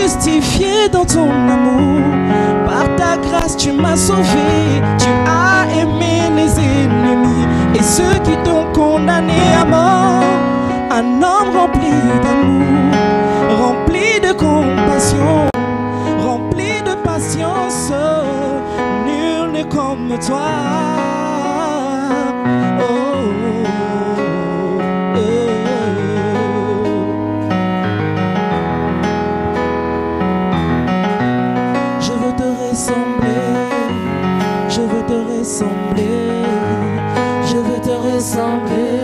justifié dans ton amour. Par ta grâce tu m'as sauvé. Tu as aimé les ennemis et ceux qui t'ont condamné à mort. Un homme rempli d'amour, rempli de compassion, rempli de patience. Nul n'est comme toi. Je veux te ressembler, je veux te ressembler, je veux te ressembler.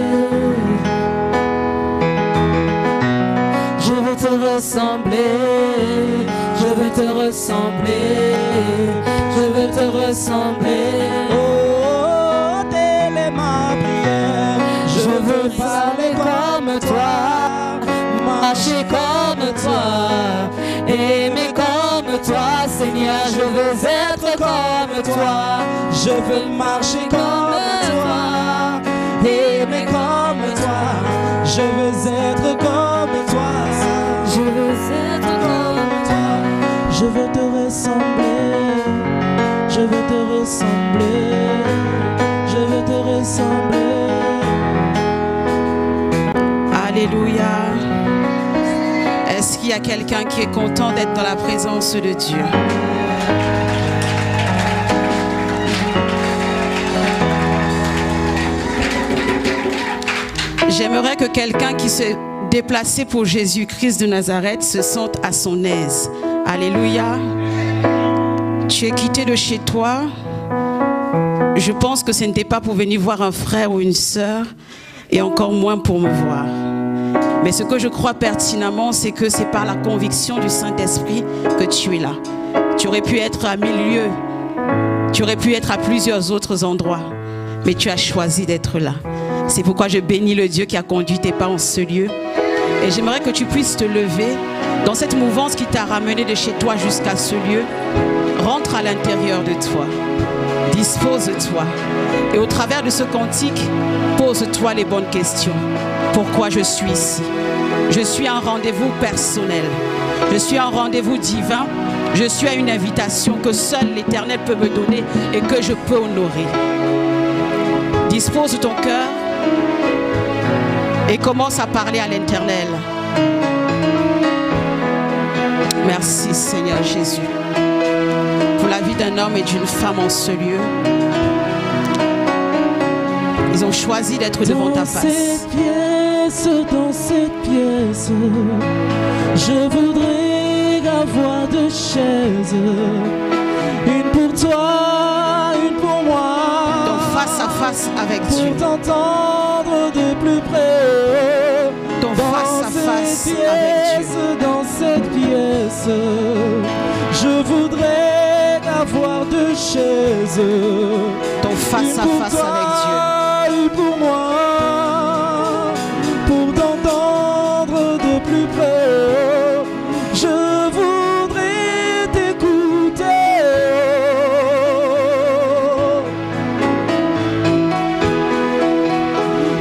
Je veux te ressembler, je veux te ressembler, je veux te ressembler. Oh, telle est ma prière. Je veux parler comme toi, marcher comme toi, aimer comme toi, Seigneur. Je veux être comme toi, je veux marcher comme toi, aimer comme toi. Je veux être comme toi, je veux être comme toi. Je veux te ressembler, je veux te ressembler, je veux te ressembler. Alléluia. Est-ce qu'il y a quelqu'un qui est content d'être dans la présence de Dieu? J'aimerais que quelqu'un qui se déplaçait pour Jésus-Christ de Nazareth se sente à son aise. Alléluia. Tu es quitté de chez toi. Je pense que ce n'était pas pour venir voir un frère ou une sœur, et encore moins pour me voir. Mais ce que je crois pertinemment, c'est que c'est par la conviction du Saint-Esprit que tu es là. Tu aurais pu être à 1000 lieues. Tu aurais pu être à plusieurs autres endroits. Mais tu as choisi d'être là. C'est pourquoi je bénis le Dieu qui a conduit tes pas en ce lieu. Et j'aimerais que tu puisses te lever dans cette mouvance qui t'a ramené de chez toi jusqu'à ce lieu. Rentre à l'intérieur de toi. Dispose-toi. Et au travers de ce cantique, pose-toi les bonnes questions. Pourquoi je suis ici? Je suis à un rendez-vous personnel. Je suis à un rendez-vous divin. Je suis à une invitation que seul l'Éternel peut me donner et que je peux honorer. Dispose ton cœur et commence à parler à l'Éternel. Merci Seigneur Jésus pour la vie d'un homme et d'une femme en ce lieu. Ils ont choisi d'être devant ta face. Dans cette pièce, je voudrais avoir deux chaises, une pour toi, une pour moi. Donc face à face avec Dieu. Pour t'entendre de plus près. Donc face à face avec Dieu. Dans cette pièce, je voudrais avoir deux chaises. Donc face à face toi, avec Dieu. Une pour moi. Je voudrais t'écouter.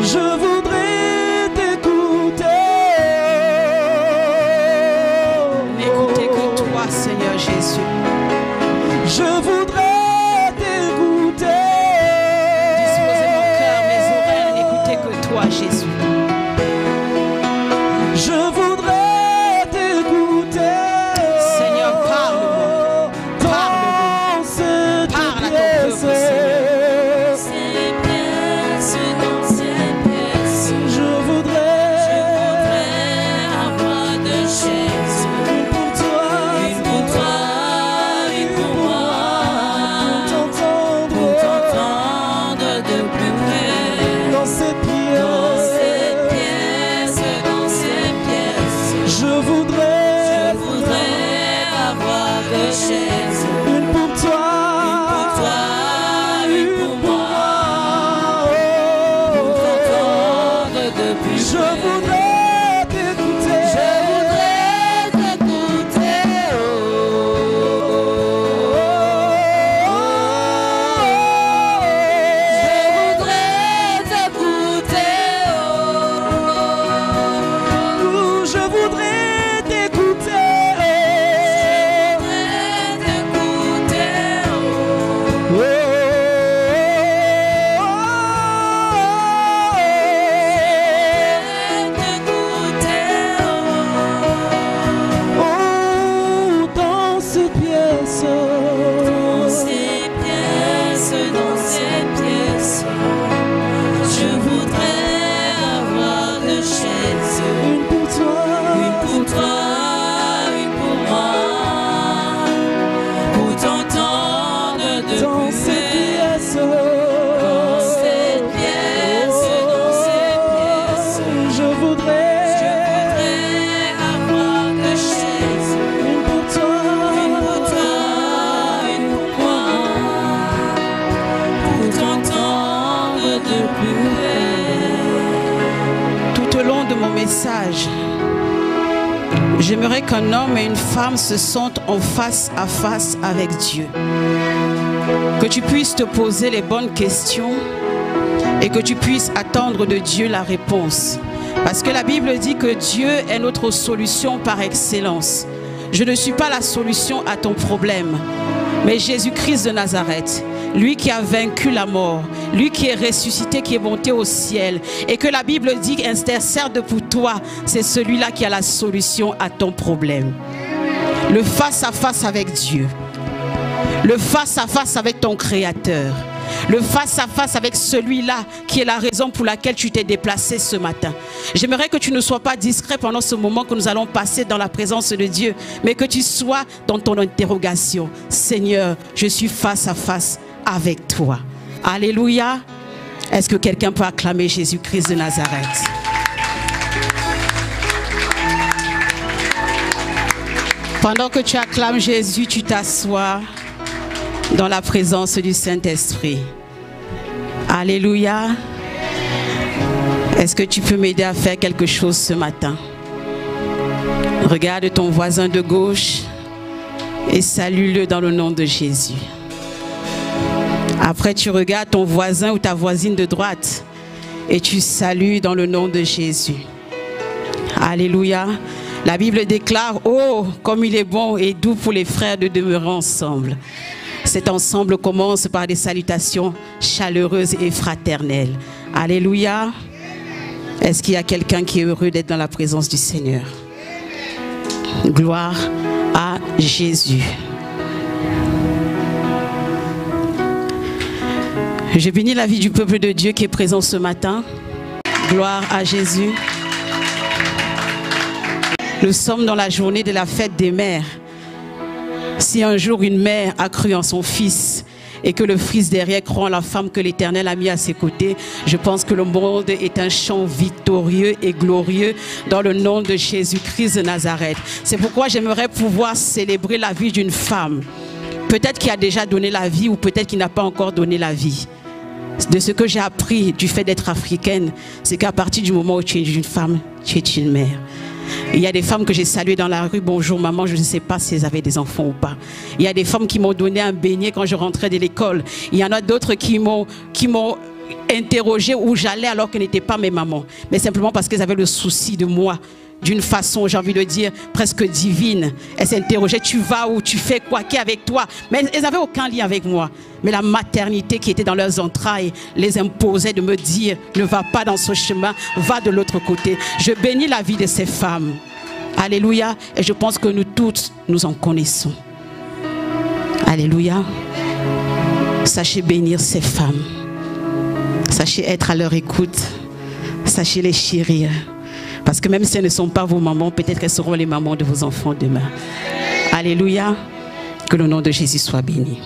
Je voudrais t'écouter. N'écoutez que toi, Seigneur Jésus. Je voudrais t'écouter. Disposez mon cœur, mes oreilles, n'écoutez que toi, Jésus. Je voudrais t'écouter. Seigneur, parle-moi. Parle-moi. Parle à ton peuple, Seigneur. Ces pièces, dans ces pièces, Je voudrais avoir deux chaises. une pour toi, Une pour toi, une pour moi. pour t'entendre de plus près. dans cette pièce. Dans ces pièces, Je voudrais avoir deux chaises. une pour toi, Une pour moi. pour T'entendre de plus Je près. voudrais t'écouter. Je voudrais t'écouter. Je voudrais t'écouter. Je voudrais t'écouter. qu'un homme et une femme se sentent en face à face avec Dieu. Que tu puisses te poser les bonnes questions et que tu puisses attendre de Dieu la réponse. Parce que la Bible dit que Dieu est notre solution par excellence. Je ne suis pas la solution à ton problème, mais Jésus-Christ de Nazareth, lui qui a vaincu la mort, lui qui est ressuscité, qui est monté au ciel, et que la Bible dit intercède pour toi, c'est celui-là qui a la solution à ton problème. Le face-à-face avec Dieu, le face-à-face avec ton Créateur, le face-à-face avec celui-là qui est la raison pour laquelle tu t'es déplacé ce matin. J'aimerais que tu ne sois pas discret pendant ce moment que nous allons passer dans la présence de Dieu, mais que tu sois dans ton interrogation. Seigneur, je suis face à face avec toi. Alléluia. Est-ce que quelqu'un peut acclamer Jésus-Christ de Nazareth? Pendant que tu acclames Jésus, tu t'assois dans la présence du Saint-Esprit. Alléluia. Est-ce que tu peux m'aider à faire quelque chose ce matin? Regarde ton voisin de gauche et salue-le dans le nom de Jésus. Après, tu regardes ton voisin ou ta voisine de droite et tu salues dans le nom de Jésus. Alléluia. La Bible déclare, oh, comme il est bon et doux pour les frères de demeurer ensemble. Cet ensemble commence par des salutations chaleureuses et fraternelles. Alléluia. Est-ce qu'il y a quelqu'un qui est heureux d'être dans la présence du Seigneur? Gloire à Jésus. Je bénis la vie du peuple de Dieu qui est présent ce matin. Gloire à Jésus. Nous sommes dans la journée de la fête des mères. Si un jour une mère a cru en son fils et que le fils derrière croit en la femme que l'Éternel a mis à ses côtés, je pense que le monde est un chant victorieux et glorieux dans le nom de Jésus-Christ de Nazareth. C'est pourquoi j'aimerais pouvoir célébrer la vie d'une femme. Peut-être qui a déjà donné la vie ou peut-être qui n'a pas encore donné la vie. De ce que j'ai appris du fait d'être africaine, c'est qu'à partir du moment où tu es une femme, tu es une mère. Il y a des femmes que j'ai saluées dans la rue. Bonjour maman, je ne sais pas si elles avaient des enfants ou pas. Il y a des femmes qui m'ont donné un beignet quand je rentrais de l'école. Il y en a d'autres qui m'ont interrogé où j'allais alors qu'elles n'étaient pas mes mamans. Mais simplement parce qu'elles avaient le souci de moi. D'une façon, j'ai envie de dire, presque divine. Elles s'interrogeaient, tu vas où, tu fais quoi, qui est avec toi? Mais elles n'avaient aucun lien avec moi. Mais la maternité qui était dans leurs entrailles les imposait de me dire, ne va pas dans ce chemin, va de l'autre côté. Je bénis la vie de ces femmes. Alléluia. Et je pense que nous toutes, nous en connaissons. Alléluia. Sachez bénir ces femmes. Sachez être à leur écoute. Sachez les chérir. Parce que même si elles ne sont pas vos mamans, peut-être qu'elles seront les mamans de vos enfants demain. Alléluia. Que le nom de Jésus soit béni.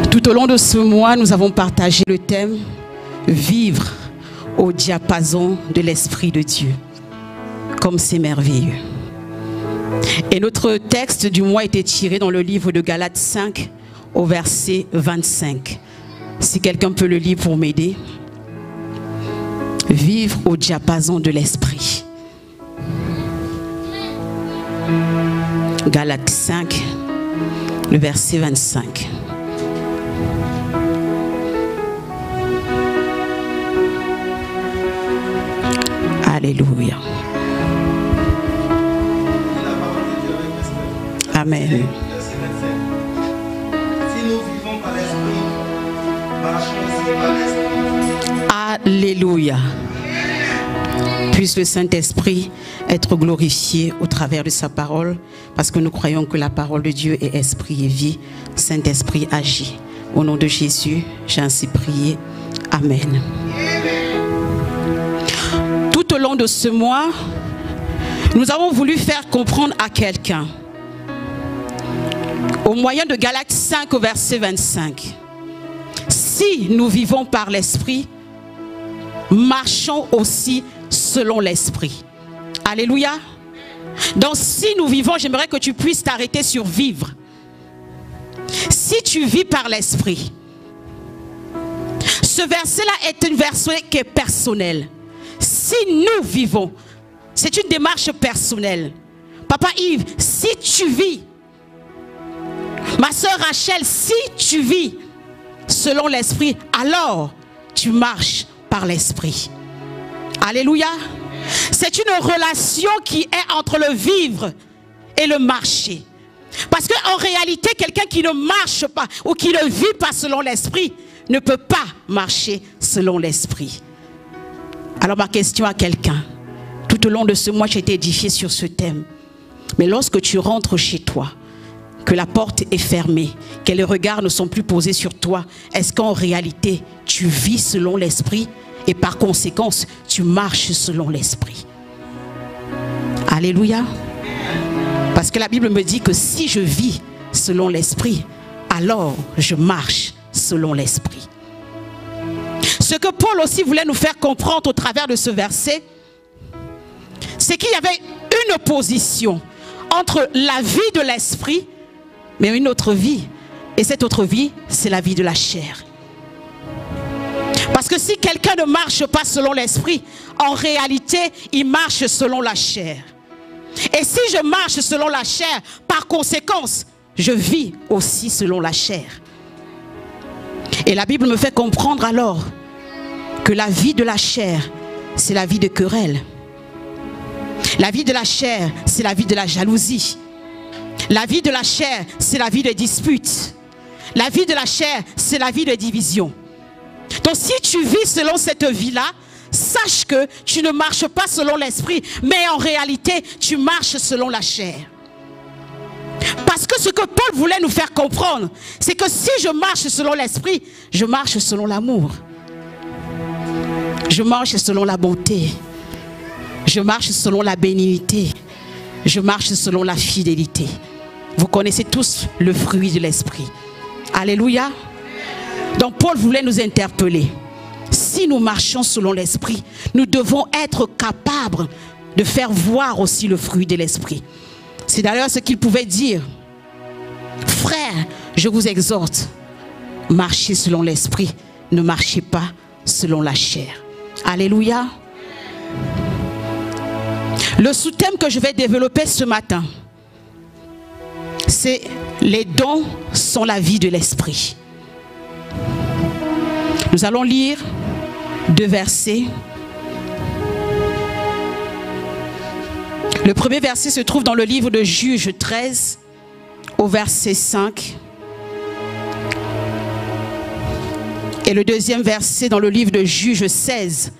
Tout au long de ce mois, nous avons partagé le thème « Vivre au diapason de l'Esprit de Dieu ». Comme c'est merveilleux. Et notre texte du mois était tiré dans le livre de Galates 5 au verset 25. Si quelqu'un peut le lire pour m'aider. Vivre au diapason de l'esprit. Galates 5, le verset 25. Alléluia. Amen. Si nous vivons par l'esprit, marchons aussi par l'esprit. Alléluia. Puisse le Saint-Esprit être glorifié au travers de sa parole, parce que nous croyons que la parole de Dieu est esprit et vie. Saint-Esprit agit. Au nom de Jésus, j'ai ainsi prié. Amen. Tout au long de ce mois, nous avons voulu faire comprendre à quelqu'un, au moyen de Galates 5 au verset 25, si nous vivons par l'esprit, marchons aussi selon l'esprit. Alléluia. Donc si nous vivons, j'aimerais que tu puisses t'arrêter sur vivre. Si tu vis par l'esprit, ce verset-là est un verset qui est personnel. Si nous vivons, c'est une démarche personnelle. Papa Yves, si tu vis, ma soeur Rachel, si tu vis selon l'esprit, alors tu marches par l'esprit. Alléluia. C'est une relation qui est entre le vivre et le marcher. Parce qu'en réalité, quelqu'un qui ne marche pas ou qui ne vit pas selon l'esprit ne peut pas marcher selon l'esprit. Alors ma question à quelqu'un, tout au long de ce mois, j'ai été édifié sur ce thème. Mais lorsque tu rentres chez toi, que la porte est fermée, que les regards ne sont plus posés sur toi, est-ce qu'en réalité, tu vis selon l'esprit et par conséquence, tu marches selon l'esprit? Alléluia. Parce que la Bible me dit que si je vis selon l'esprit, alors je marche selon l'esprit. Ce que Paul aussi voulait nous faire comprendre au travers de ce verset, c'est qu'il y avait une opposition entre la vie de l'esprit, mais une autre vie. Et cette autre vie, c'est la vie de la chair. Parce que si quelqu'un ne marche pas selon l'esprit, en réalité, il marche selon la chair. Et si je marche selon la chair, par conséquence, je vis aussi selon la chair. Et la Bible me fait comprendre alors que la vie de la chair, c'est la vie de querelle. La vie de la chair, c'est la vie de la jalousie. La vie de la chair, c'est la vie de disputes. La vie de la chair, c'est la vie de division. Donc si tu vis selon cette vie-là, sache que tu ne marches pas selon l'esprit, mais en réalité, tu marches selon la chair. Parce que ce que Paul voulait nous faire comprendre, c'est que si je marche selon l'esprit, je marche selon l'amour. Je marche selon la bonté. Je marche selon la bénignité. Je marche selon la fidélité. Vous connaissez tous le fruit de l'esprit. Alléluia. Donc Paul voulait nous interpeller. Si nous marchons selon l'esprit, nous devons être capables de faire voir aussi le fruit de l'esprit. C'est d'ailleurs ce qu'il pouvait dire. Frères, je vous exhorte, marchez selon l'esprit, ne marchez pas selon la chair. Alléluia. Le sous-thème que je vais développer ce matin, c'est les dons sont la vie de l'esprit. Nous allons lire 2 versets. Le premier verset se trouve dans le livre de Juges 13, au verset 5. Et le deuxième verset dans le livre de Juges 16,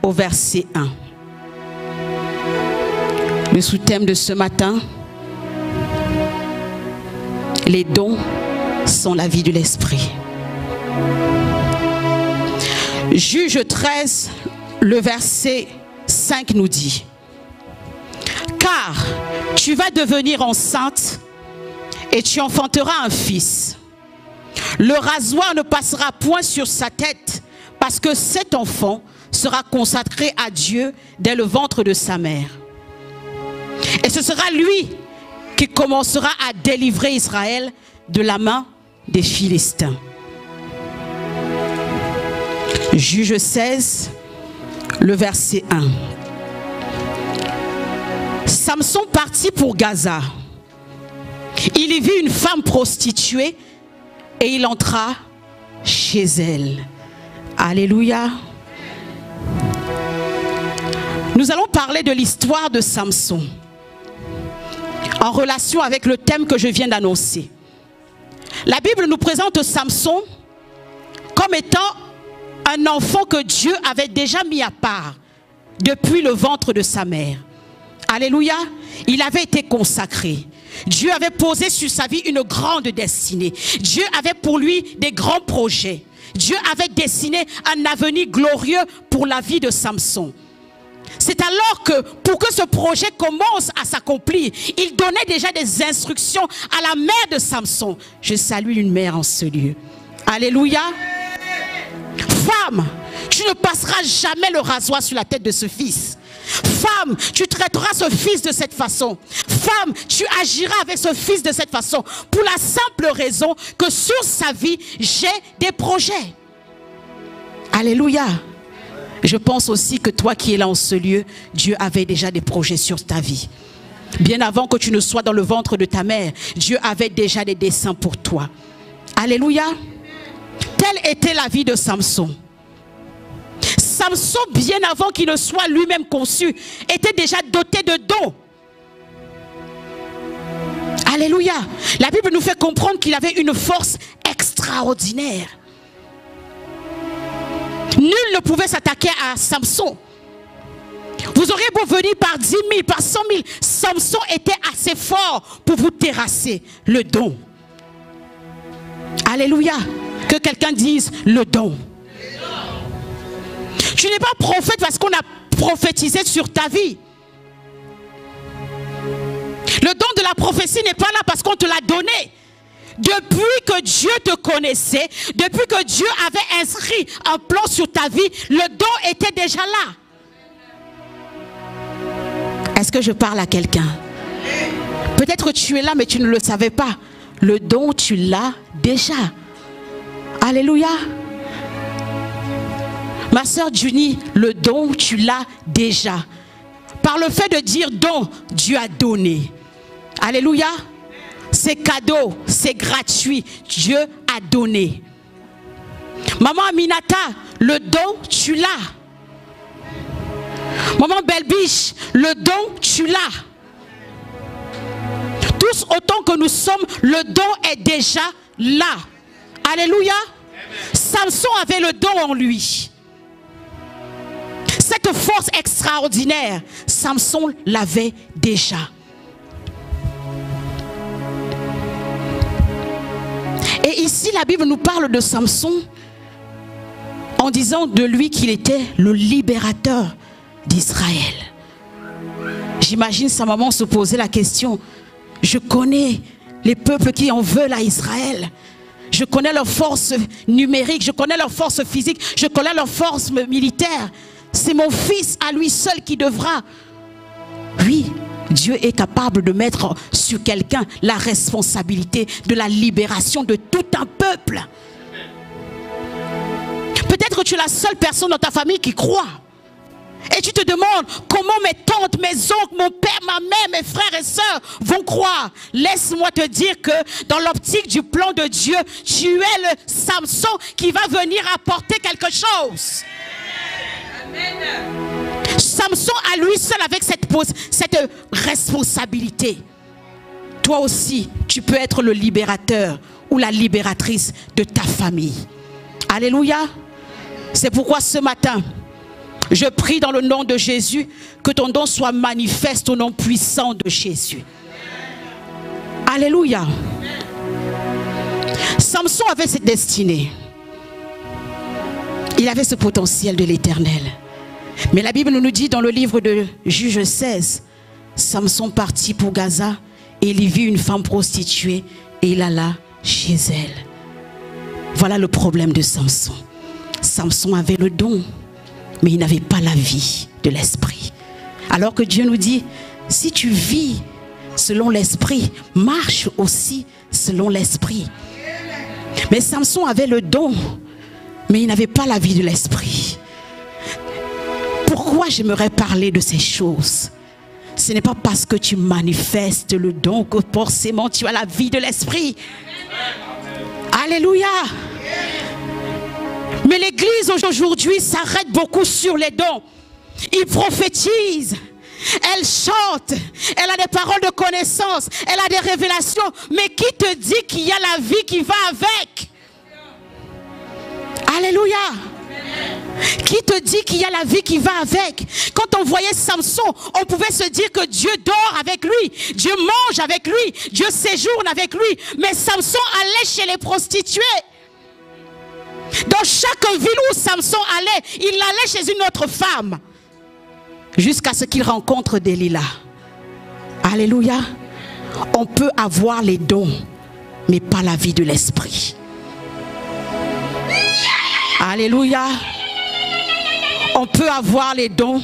au verset 1. Le sous-thème de ce matin, les dons sont la vie de l'esprit. Juge 13, le verset 5 nous dit: car tu vas devenir enceinte et tu enfanteras un fils. Le rasoir ne passera point sur sa tête, parce que cet enfant sera consacré à Dieu dès le ventre de sa mère. Et ce sera lui qui commencera à délivrer Israël de la main des Philistins. Juge 16, le verset 1. Samson partit pour Gaza. Il y vit une femme prostituée et il entra chez elle. Alléluia. Nous allons parler de l'histoire de Samson en relation avec le thème que je viens d'annoncer. La Bible nous présente Samson comme étant un enfant que Dieu avait déjà mis à part depuis le ventre de sa mère. Alléluia. Il avait été consacré. Dieu avait posé sur sa vie une grande destinée. Dieu avait pour lui des grands projets. Dieu avait dessiné un avenir glorieux pour la vie de Samson. C'est alors que, pour que ce projet commence à s'accomplir, il donnait déjà des instructions à la mère de Samson. Je salue une mère en ce lieu. Alléluia. Femme, tu ne passeras jamais le rasoir sur la tête de ce fils. Femme, tu traiteras ce fils de cette façon. Femme, tu agiras avec ce fils de cette façon. Pour la simple raison que sur sa vie, j'ai des projets. Alléluia. Je pense aussi que toi qui es là en ce lieu, Dieu avait déjà des projets sur ta vie. Bien avant que tu ne sois dans le ventre de ta mère, Dieu avait déjà des desseins pour toi. Alléluia. Telle était la vie de Samson. Samson, bien avant qu'il ne soit lui-même conçu, était déjà doté de dons. Alléluia. La Bible nous fait comprendre qu'il avait une force extraordinaire. Nul ne pouvait s'attaquer à Samson. Vous aurez beau venir par 10 000, par 100 000, Samson était assez fort pour vous terrasser. Le don. Alléluia. Que quelqu'un dise le don. Tu n'es pas prophète parce qu'on a prophétisé sur ta vie. Le don de la prophétie n'est pas là parce qu'on te l'a donné. Depuis que Dieu te connaissait, depuis que Dieu avait inscrit un plan sur ta vie, le don était déjà là. Est-ce que je parle à quelqu'un? Peut-être que tu es là mais tu ne le savais pas. Le don, tu l'as déjà. Alléluia. Ma soeur Junie, le don, tu l'as déjà. Par le fait de dire don, Dieu a donné. Alléluia. C'est cadeau, c'est gratuit. Dieu a donné. Maman Aminata, le don, tu l'as. Maman Belbiche, le don, tu l'as. Tous autant que nous sommes, le don est déjà là. Alléluia. Samson avait le don en lui. Cette force extraordinaire, Samson l'avait déjà. Et ici, la Bible nous parle de Samson en disant de lui qu'il était le libérateur d'Israël. J'imagine sa maman se poser la question. Je connais les peuples qui en veulent à Israël. Je connais leur force numérique, je connais leur force physique, je connais leur force militaire. C'est mon fils à lui seul qui devra. Oui, Dieu est capable de mettre sur quelqu'un la responsabilité de la libération de tout un peuple. Peut-être que tu es la seule personne dans ta famille qui croit. Et tu te demandes comment mes tantes, mes oncles, mon père, ma mère, mes frères et sœurs vont croire. Laisse-moi te dire que dans l'optique du plan de Dieu, tu es le Samson qui va venir apporter quelque chose. Samson à lui seul avec cette responsabilité. Toi aussi, tu peux être le libérateur ou la libératrice de ta famille. Alléluia. C'est pourquoi ce matin, je prie dans le nom de Jésus que ton don soit manifeste au nom puissant de Jésus. Alléluia. Samson avait cette destinée. Il avait ce potentiel de l'Éternel. Mais la Bible nous dit dans le livre de Juge 16, Samson partit pour Gaza et il y vit une femme prostituée et il alla chez elle. Voilà le problème de Samson. Samson avait le don, mais il n'avait pas la vie de l'esprit. Alors que Dieu nous dit, si tu vis selon l'esprit, marche aussi selon l'esprit. Mais Samson avait le don, mais il n'avait pas la vie de l'esprit. Pourquoi j'aimerais parler de ces choses? Ce n'est pas parce que tu manifestes le don que forcément tu as la vie de l'esprit. Alléluia. Mais l'église aujourd'hui s'arrête beaucoup sur les dons. Il prophétise, elle chante, elle a des paroles de connaissance, elle a des révélations. Mais qui te dit qu'il y a la vie qui va avec? Alléluia. Qui te dit qu'il y a la vie qui va avec? Quand on voyait Samson, on pouvait se dire que Dieu dort avec lui, Dieu mange avec lui, Dieu séjourne avec lui. Mais Samson allait chez les prostituées. Dans chaque ville où Samson allait, il allait chez une autre femme. Jusqu'à ce qu'il rencontre Delilah. Alléluia. On peut avoir les dons, mais pas la vie de l'esprit. Alléluia. On peut avoir les dons,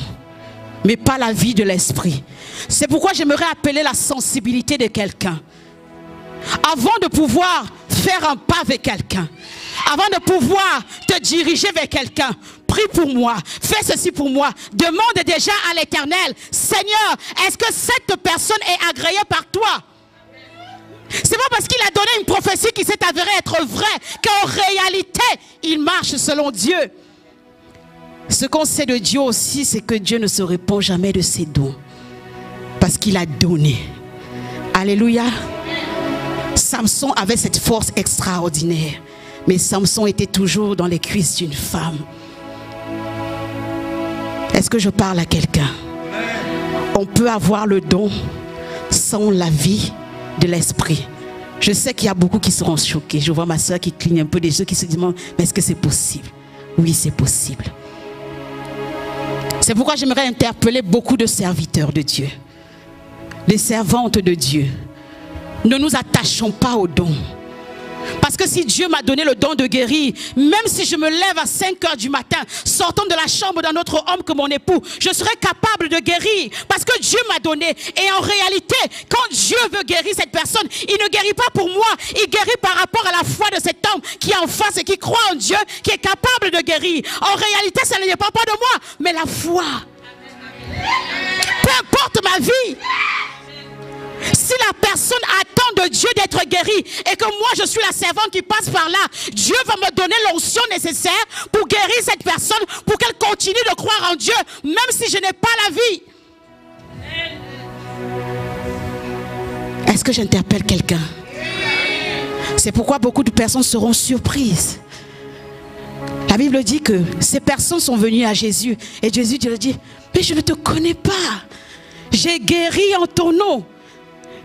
mais pas la vie de l'esprit. C'est pourquoi j'aimerais appeler la sensibilité de quelqu'un. Avant de pouvoir faire un pas avec quelqu'un, Avant de pouvoir te diriger vers quelqu'un, prie pour moi, fais ceci pour moi. Demande déjà à l'Éternel, Seigneur, est-ce que cette personne est agréée par toi? C'est pas parce qu'il a donné une prophétie qui s'est avérée être vraie qu'en réalité, il marche selon Dieu. Ce qu'on sait de Dieu aussi, c'est que Dieu ne se répand jamais de ses dons. Parce qu'il a donné. Alléluia. Samson avait cette force extraordinaire. Mais Samson était toujours dans les cuisses d'une femme. Est-ce que je parle à quelqu'un? On peut avoir le don sans la vie de l'esprit. Je sais qu'il y a beaucoup qui seront choqués. Je vois ma soeur qui cligne un peu des yeux, qui se demande, mais est-ce que c'est possible? Oui, c'est possible. C'est pourquoi j'aimerais interpeller beaucoup de serviteurs de Dieu, les servantes de Dieu. Ne nous attachons pas aux dons. Parce que si Dieu m'a donné le don de guérir, même si je me lève à 5 h du matin, sortant de la chambre d'un autre homme que mon époux, je serai capable de guérir. Parce que Dieu m'a donné. Et en réalité, quand Dieu veut guérir cette personne, il ne guérit pas pour moi. Il guérit par rapport à la foi de cet homme qui est en face et qui croit en Dieu, qui est capable de guérir. En réalité, ça ne dépend pas de moi, mais la foi. Peu importe ma vie. Si la personne attend de Dieu d'être guérie et que moi je suis la servante qui passe par là, Dieu va me donner l'onction nécessaire pour guérir cette personne, pour qu'elle continue de croire en Dieu, même si je n'ai pas la vie. Est-ce que j'interpelle quelqu'un? C'est pourquoi beaucoup de personnes seront surprises. La Bible dit que ces personnes sont venues à Jésus et Jésus leur dit, mais je ne te connais pas. J'ai guéri en ton nom.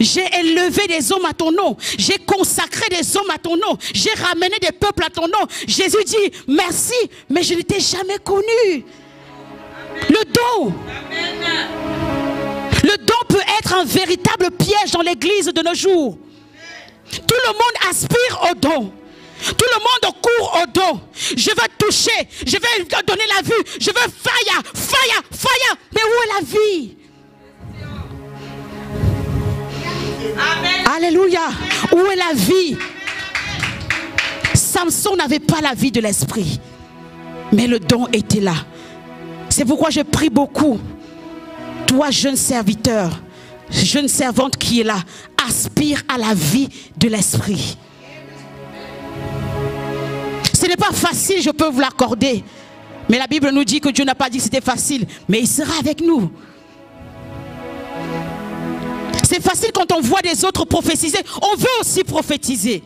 J'ai élevé des hommes à ton nom. J'ai consacré des hommes à ton nom. J'ai ramené des peuples à ton nom. Jésus dit, merci, mais je ne t'ai jamais connu. Le don. Le don peut être un véritable piège dans l'église de nos jours. Tout le monde aspire au don. Tout le monde court au don. Je veux toucher. Je veux donner la vue. Je veux fire, fire, fire. Mais où est la vie? Amen. Alléluia. Où est la vie? Samson n'avait pas la vie de l'esprit, mais le don était là. C'est pourquoi je prie beaucoup. Toi, jeune serviteur, jeune servante qui est là, aspire à la vie de l'esprit. Ce n'est pas facile, je peux vous l'accorder. Mais la Bible nous dit que Dieu n'a pas dit que c'était facile, mais il sera avec nous. C'est facile quand on voit des autres prophétiser. On veut aussi prophétiser.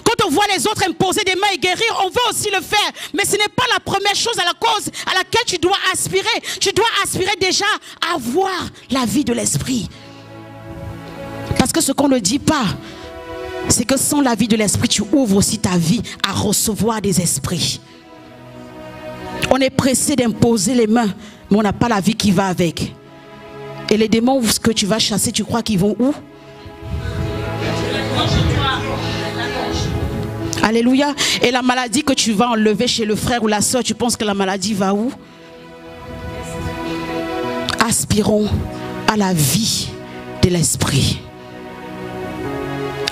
Quand on voit les autres imposer des mains et guérir, on veut aussi le faire. Mais ce n'est pas la première chose à la cause à laquelle tu dois aspirer. Tu dois aspirer déjà à avoir la vie de l'esprit. Parce que ce qu'on ne dit pas, c'est que sans la vie de l'esprit, tu ouvres aussi ta vie à recevoir des esprits. On est pressé d'imposer les mains, mais on n'a pas la vie qui va avec. Et les démons que tu vas chasser, tu crois qu'ils vont où? Alléluia. Et la maladie que tu vas enlever chez le frère ou la soeur, tu penses que la maladie va où? Aspirons à la vie de l'esprit.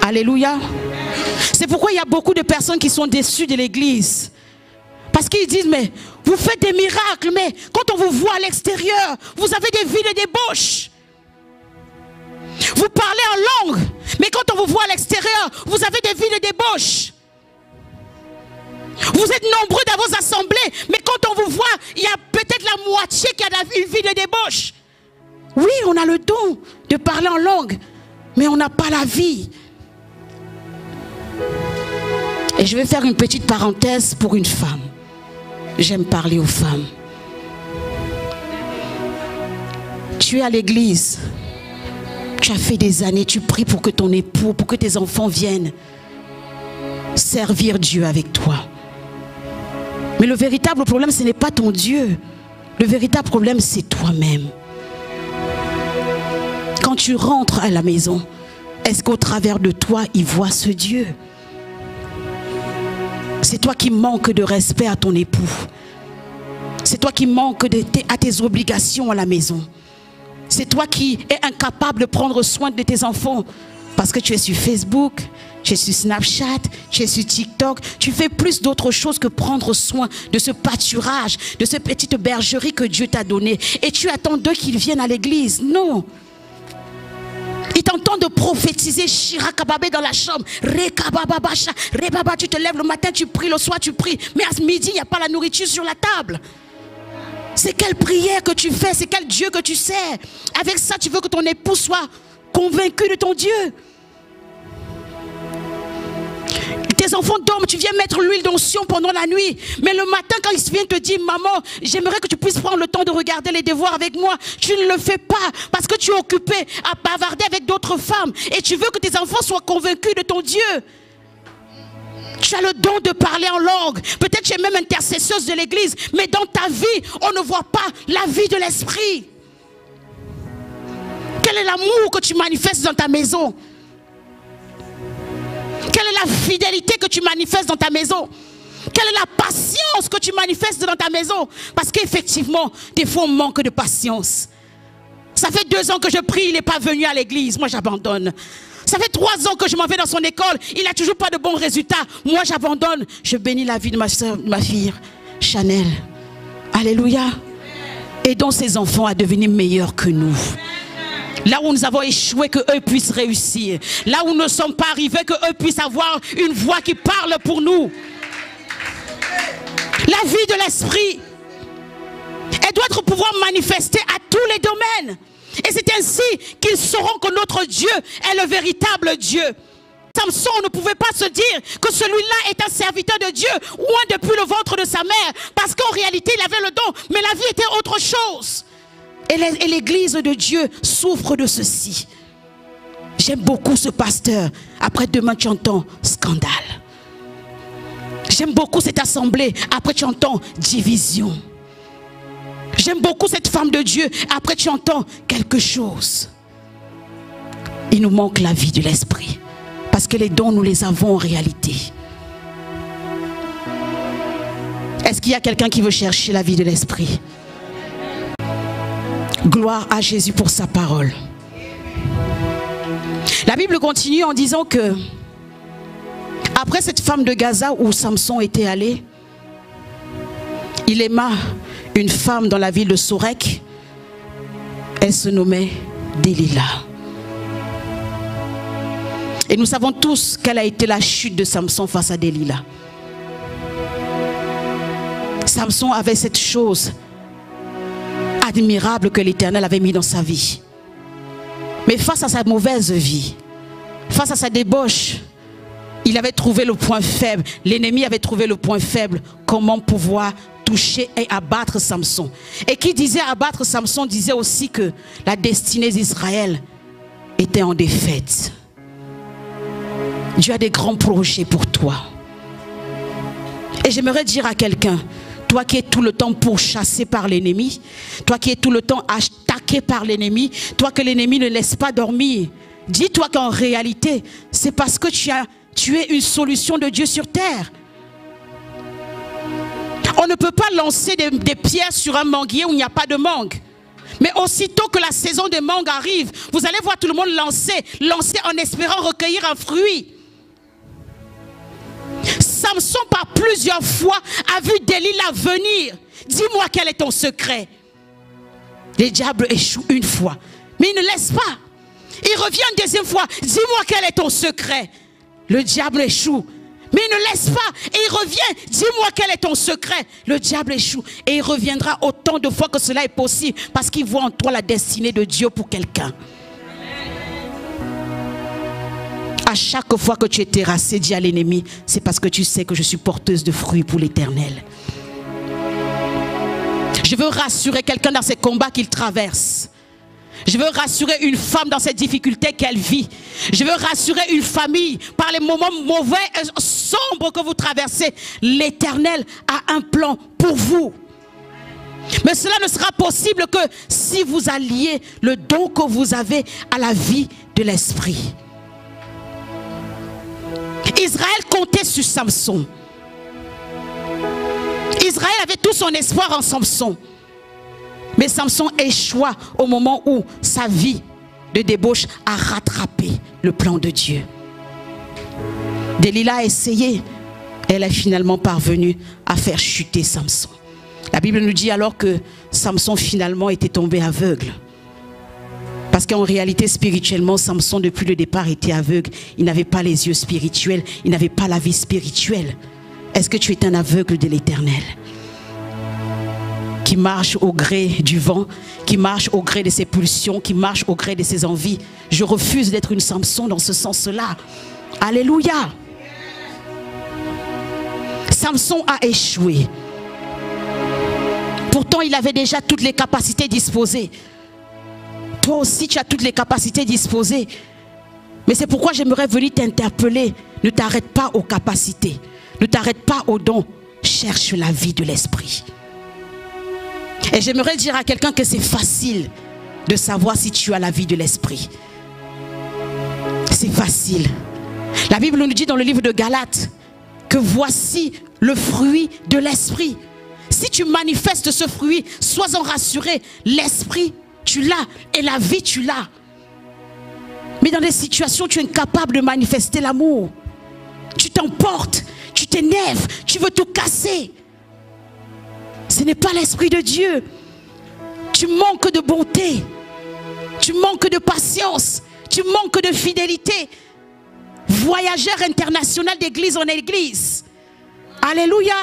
Alléluia. C'est pourquoi il y a beaucoup de personnes qui sont déçues de l'église. Parce qu'ils disent, mais vous faites des miracles, mais quand on vous voit à l'extérieur, vous avez des vies de débauche. Vous parlez en langue, mais quand on vous voit à l'extérieur, vous avez des vies de débauche. Vous êtes nombreux dans vos assemblées, mais quand on vous voit, il y a peut-être la moitié qui a une vie de débauche. Oui, on a le don de parler en langue, mais on n'a pas la vie. Et je vais faire une petite parenthèse pour une femme. J'aime parler aux femmes. Tu es à l'église. Tu as fait des années, tu pries pour que ton époux, pour que tes enfants viennent servir Dieu avec toi. Mais le véritable problème, ce n'est pas ton Dieu. Le véritable problème, c'est toi-même. Quand tu rentres à la maison, est-ce qu'au travers de toi, il voit ce Dieu? C'est toi qui manques de respect à ton époux. C'est toi qui manques à tes obligations à la maison. C'est toi qui es incapable de prendre soin de tes enfants parce que tu es sur Facebook, tu es sur Snapchat, tu es sur TikTok, tu fais plus d'autres choses que prendre soin de ce pâturage, de cette petite bergerie que Dieu t'a donnée. Et tu attends d'eux qu'ils viennent à l'église. Non. Ils t'entendent prophétiser Shirakababé dans la chambre. Rekabababasha, Rebaba, tu te lèves le matin, tu pries, le soir tu pries. Mais à midi, il n'y a pas la nourriture sur la table. C'est quelle prière que tu fais, c'est quel Dieu que tu sers. Avec ça, tu veux que ton époux soit convaincu de ton Dieu. Tes enfants dorment, tu viens mettre l'huile d'onction pendant la nuit. Mais le matin, quand ils viennent te dire, maman, j'aimerais que tu puisses prendre le temps de regarder les devoirs avec moi. Tu ne le fais pas parce que tu es occupé à bavarder avec d'autres femmes. Et tu veux que tes enfants soient convaincus de ton Dieu. Tu as le don de parler en langue. Peut-être tu es même intercesseuse de l'église. Mais dans ta vie, on ne voit pas la vie de l'esprit. Quel est l'amour que tu manifestes dans ta maison? Quelle est la fidélité que tu manifestes dans ta maison? Quelle est la patience que tu manifestes dans ta maison? Parce qu'effectivement, des fois on manque de patience. Ça fait 2 ans que je prie, il n'est pas venu à l'église. Moi j'abandonne. Ça fait 3 ans que je m'en vais dans son école. Il n'a toujours pas de bons résultats. Moi j'abandonne. Je bénis la vie de ma soeur, ma fille, Chanel. Alléluia. Aidons ces enfants à devenir meilleurs que nous. Là où nous avons échoué, que eux puissent réussir. Là où nous ne sommes pas arrivés, que eux puissent avoir une voix qui parle pour nous. La vie de l'esprit, elle doit être pouvoir manifester à tous les domaines. Et c'est ainsi qu'ils sauront que notre Dieu est le véritable Dieu. Samson ne pouvait pas se dire que celui-là est un serviteur de Dieu, loin depuis le ventre de sa mère. Parce qu'en réalité, il avait le don, mais la vie était autre chose. Et l'église de Dieu souffre de ceci. J'aime beaucoup ce pasteur. Après demain, tu entends scandale. J'aime beaucoup cette assemblée. Après, tu entends division. J'aime beaucoup cette femme de Dieu. Après, tu entends quelque chose. Il nous manque la vie de l'esprit. Parce que les dons, nous les avons en réalité. Est-ce qu'il y a quelqu'un qui veut chercher la vie de l'esprit? Gloire à Jésus pour sa parole. La Bible continue en disant que après cette femme de Gaza où Samson était allé, il aima une femme dans la ville de Sorek. Elle se nommait Delilah. Et nous savons tous quelle a été la chute de Samson face à Delilah. Samson avait cette chose admirable que l'Éternel avait mis dans sa vie. Mais face à sa mauvaise vie, face à sa débauche, il avait trouvé le point faible. L'ennemi avait trouvé le point faible. Comment pouvoir toucher et abattre Samson. Et qui disait abattre Samson disait aussi que la destinée d'Israël était en défaite. Dieu a des grands projets pour toi. Et j'aimerais dire à quelqu'un, toi qui es tout le temps pourchassé par l'ennemi, toi qui es tout le temps attaqué par l'ennemi, toi que l'ennemi ne laisse pas dormir, dis-toi qu'en réalité, c'est parce que tu es une solution de Dieu sur terre. On ne peut pas lancer des pierres sur un manguier où il n'y a pas de mangue. Mais aussitôt que la saison des mangues arrive, vous allez voir tout le monde lancer en espérant recueillir un fruit. Samson par plusieurs fois a vu Delilah venir. Dis-moi quel est ton secret. Le diable échoue une fois, mais il ne laisse pas. Il revient une deuxième fois. Dis-moi quel est ton secret. Le diable échoue, mais il ne laisse pas. Et il revient. Dis-moi quel est ton secret. Le diable échoue. Et il reviendra autant de fois que cela est possible. Parce qu'il voit en toi la destinée de Dieu pour quelqu'un. À chaque fois que tu es terrassé, dis à l'ennemi, c'est parce que tu sais que je suis porteuse de fruits pour l'Éternel. Je veux rassurer quelqu'un dans ces combats qu'il traverse. Je veux rassurer une femme dans ces difficultés qu'elle vit. Je veux rassurer une famille par les moments mauvais et sombres que vous traversez. L'Éternel a un plan pour vous. Mais cela ne sera possible que si vous alliez le don que vous avez à la vie de l'esprit. Israël comptait sur Samson. Israël avait tout son espoir en Samson. Mais Samson échoua au moment où sa vie de débauche a rattrapé le plan de Dieu. Delilah a essayé. Elle est finalement parvenue à faire chuter Samson. La Bible nous dit alors que Samson finalement était tombé aveugle. Parce qu'en réalité, spirituellement, Samson, depuis le départ, était aveugle. Il n'avait pas les yeux spirituels. Il n'avait pas la vie spirituelle. Est-ce que tu es un aveugle de l'Éternel? Qui marche au gré du vent, qui marche au gré de ses pulsions, qui marche au gré de ses envies. Je refuse d'être une Samson dans ce sens-là. Alléluia. Samson a échoué. Pourtant, il avait déjà toutes les capacités disposées. Toi aussi, tu as toutes les capacités disposées. Mais c'est pourquoi j'aimerais venir t'interpeller. Ne t'arrête pas aux capacités. Ne t'arrête pas aux dons. Cherche la vie de l'esprit. Et j'aimerais dire à quelqu'un que c'est facile de savoir si tu as la vie de l'esprit. C'est facile. La Bible nous dit dans le livre de Galates que voici le fruit de l'esprit. Si tu manifestes ce fruit, sois-en rassuré, l'esprit, tu l'as, et la vie, tu l'as. Mais dans des situations où tu es incapable de manifester l'amour, tu t'emportes, tu t'énerves, tu veux tout casser. Ce n'est pas l'esprit de Dieu. Tu manques de bonté, tu manques de patience, tu manques de fidélité. Voyageur international d'église en église. Alléluia.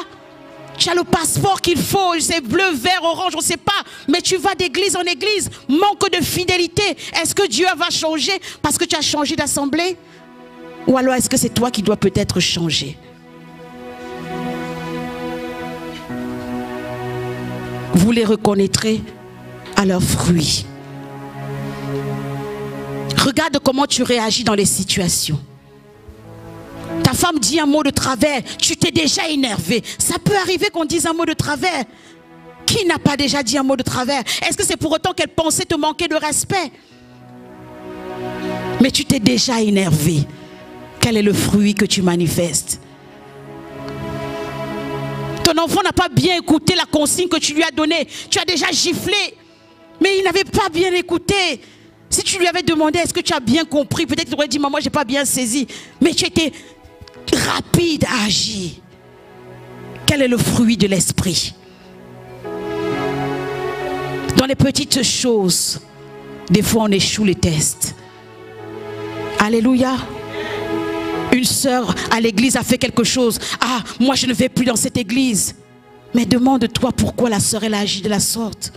Tu as le passeport qu'il faut, c'est bleu, vert, orange, on ne sait pas. Mais tu vas d'église en église, manque de fidélité. Est-ce que Dieu va changer parce que tu as changé d'assemblée? Ou alors est-ce que c'est toi qui dois peut-être changer? Vous les reconnaîtrez à leurs fruits. Regarde comment tu réagis dans les situations. Ta femme dit un mot de travers, tu t'es déjà énervé. Ça peut arriver qu'on dise un mot de travers. Qui n'a pas déjà dit un mot de travers? Est-ce que c'est pour autant qu'elle pensait te manquer de respect? Mais tu t'es déjà énervé. Quel est le fruit que tu manifestes? Ton enfant n'a pas bien écouté la consigne que tu lui as donnée. Tu as déjà giflé. Mais il n'avait pas bien écouté. Si tu lui avais demandé, est-ce que tu as bien compris? Peut-être qu'il aurait dit, maman, je n'ai pas bien saisi. Mais tu étais rapide à agir. Quel est le fruit de l'esprit? Dans les petites choses, des fois on échoue les tests. Alléluia. Une sœur à l'église a fait quelque chose. Ah, moi je ne vais plus dans cette église. Mais demande-toi pourquoi la sœur elle a agi de la sorte.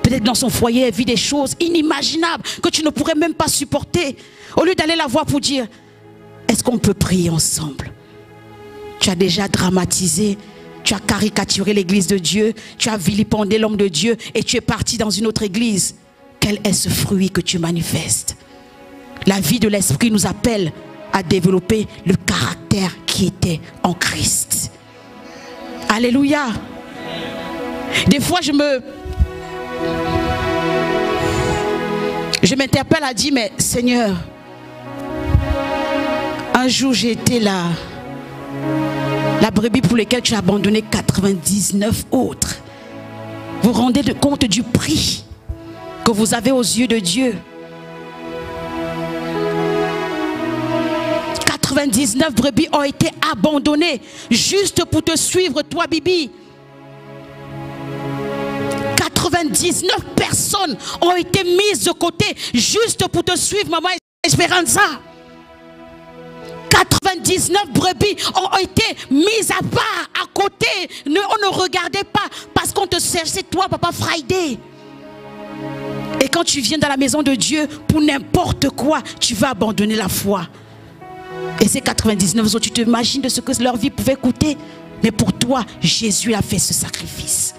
Peut-être dans son foyer elle vit des choses inimaginables que tu ne pourrais même pas supporter. Au lieu d'aller la voir pour dire, est-ce qu'on peut prier ensemble? Tu as déjà dramatisé, tu as caricaturé l'église de Dieu, tu as vilipendé l'homme de Dieu et tu es parti dans une autre église. Quel est ce fruit que tu manifestes? La vie de l'esprit nous appelle à développer le caractère qui était en Christ. Alléluia. Des fois je m'interpelle à dire, mais Seigneur, un jour j'ai été la brebis pour laquelle tu as abandonné 99 autres. Vous rendez compte du prix que vous avez aux yeux de Dieu. 99 brebis ont été abandonnées juste pour te suivre, toi, Bibi. 99 personnes ont été mises de côté juste pour te suivre, maman Esperanza. 99 brebis ont été mises à part, à côté. On ne regardait pas parce qu'on te cherchait, toi, Papa Friday. Et quand tu viens dans la maison de Dieu, pour n'importe quoi, tu vas abandonner la foi. Et ces 99 autres, tu t'imagines de ce que leur vie pouvait coûter. Mais pour toi, Jésus a fait ce sacrifice.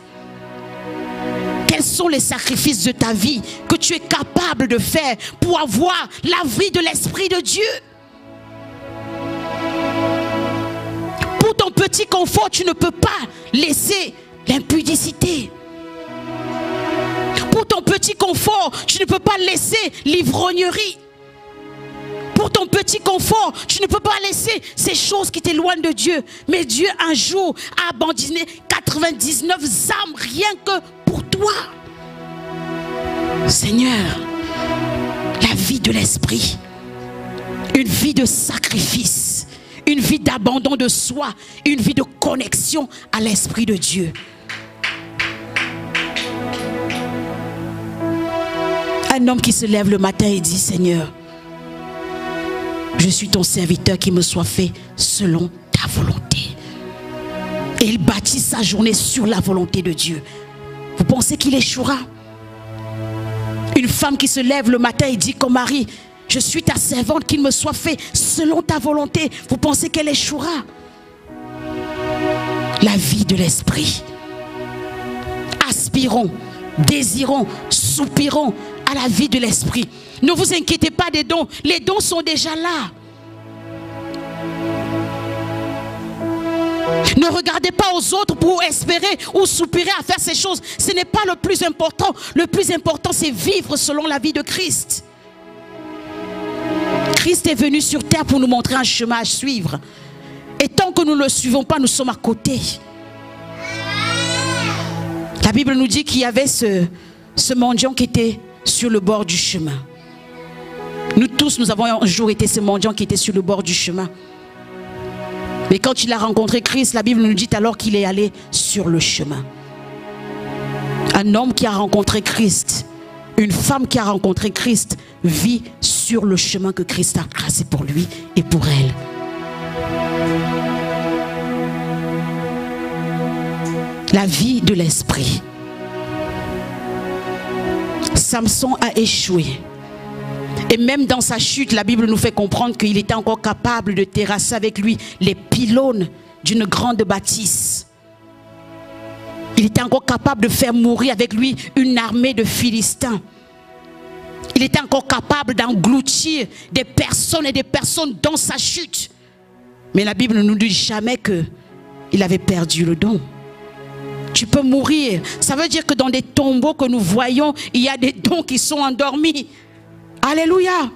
Quels sont les sacrifices de ta vie que tu es capable de faire pour avoir la vie de l'Esprit de Dieu? Pour ton petit confort, tu ne peux pas laisser l'impudicité. Pour ton petit confort, tu ne peux pas laisser l'ivrognerie. Pour ton petit confort, tu ne peux pas laisser ces choses qui t'éloignent de Dieu. Mais Dieu un jour a abandonné 99 âmes rien que pour toi. Seigneur, la vie de l'esprit, une vie de sacrifice, une vie d'abandon de soi, une vie de connexion à l'Esprit de Dieu. Un homme qui se lève le matin et dit, Seigneur, je suis ton serviteur, qui me soit fait selon ta volonté. Et il bâtit sa journée sur la volonté de Dieu. Vous pensez qu'il échouera? Une femme qui se lève le matin et dit comme Marie, je suis ta servante, qu'il me soit fait selon ta volonté. Vous pensez qu'elle échouera? La vie de l'esprit. Aspirons, désirons, soupirons à la vie de l'esprit. Ne vous inquiétez pas des dons. Les dons sont déjà là. Ne regardez pas aux autres pour espérer ou soupirer à faire ces choses. Ce n'est pas le plus important. Le plus important, c'est vivre selon la vie de Christ. Christ est venu sur terre pour nous montrer un chemin à suivre. Et tant que nous ne le suivons pas, nous sommes à côté. La Bible nous dit qu'il y avait ce mendiant qui était sur le bord du chemin. Nous tous, nous avons un jour été ce mendiant qui était sur le bord du chemin. Mais quand il a rencontré Christ, la Bible nous dit alors qu'il est allé sur le chemin. Un homme qui a rencontré Christ, une femme qui a rencontré Christ, vit sur le chemin que Christ a tracé pour lui et pour elle. La vie de l'esprit. Samson a échoué. Et même dans sa chute, la Bible nous fait comprendre qu'il était encore capable de terrasser avec lui les pylônes d'une grande bâtisse. Il était encore capable de faire mourir avec lui une armée de Philistins. Il était encore capable d'engloutir des personnes et des personnes dans sa chute. Mais la Bible ne nous dit jamais qu'il avait perdu le don. Tu peux mourir. Ça veut dire que dans des tombeaux que nous voyons, il y a des dons qui sont endormis. Alléluia.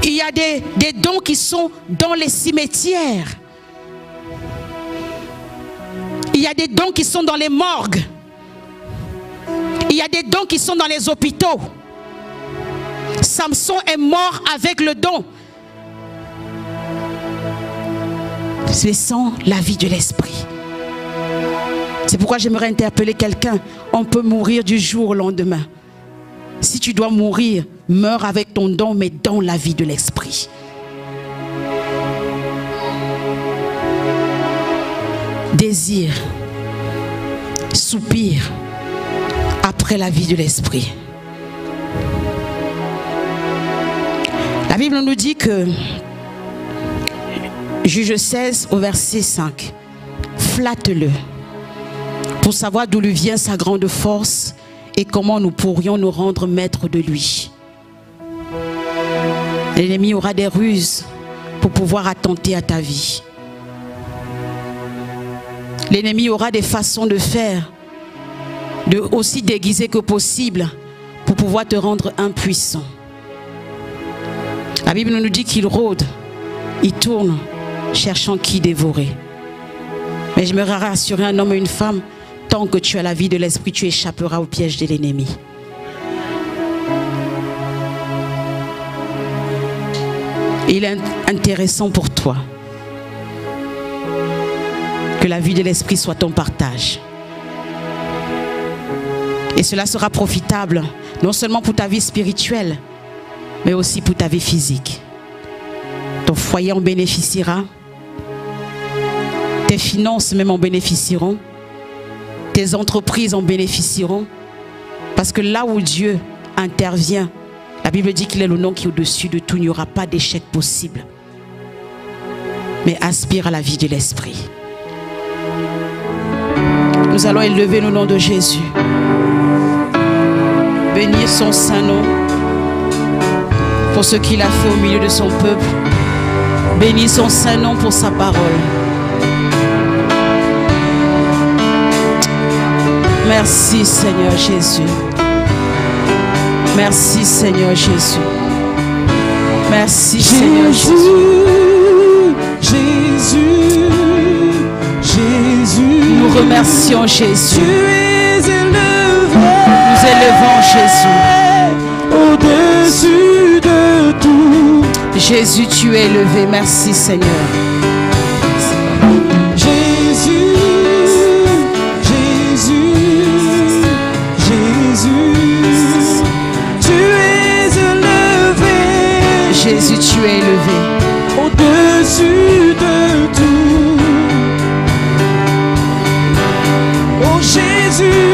Il y a des dons qui sont dans les cimetières. Il y a des dons qui sont dans les morgues. Il y a des dons qui sont dans les hôpitaux. Samson est mort avec le don. C'est sans la vie de l'esprit. C'est pourquoi j'aimerais interpeller quelqu'un. On peut mourir du jour au lendemain. Si tu dois mourir, meurs avec ton don, mais dans la vie de l'esprit. Désir, soupir après la vie de l'esprit. La Bible nous dit que, Juge 16 au verset 5, flatte-le pour savoir d'où lui vient sa grande force et comment nous pourrions nous rendre maîtres de lui. L'ennemi aura des ruses pour pouvoir attenter à ta vie. L'ennemi aura des façons de faire, aussi déguisées que possible, pour pouvoir te rendre impuissant. La Bible nous dit qu'il rôde, il tourne, cherchant qui dévorer. Mais je me rassurer un homme et une femme, tant que tu as la vie de l'esprit, tu échapperas au piège de l'ennemi. Il est intéressant pour toi que la vie de l'esprit soit ton partage. Et cela sera profitable, non seulement pour ta vie spirituelle, mais aussi pour ta vie physique. Ton foyer en bénéficiera, tes finances même en bénéficieront, tes entreprises en bénéficieront, parce que là où Dieu intervient, la Bible dit qu'il est le nom qui est au-dessus de tout, il n'y aura pas d'échec possible. Mais aspire à la vie de l'esprit. Nous allons élever le nom de Jésus. Bénir son saint nom pour ce qu'il a fait au milieu de son peuple. Bénis son saint nom pour sa parole. Merci Seigneur Jésus. Merci Seigneur Jésus. Merci Seigneur Jésus. Jésus, Jésus. Nous remercions Jésus. Tu es élevé. Nous élevons Jésus. Au-dessus de tout. Jésus, tu es élevé. Merci Seigneur. Jésus, Jésus, Jésus, tu es élevé. Jésus, tu es élevé. Au-dessus de tout. Oh Jésus.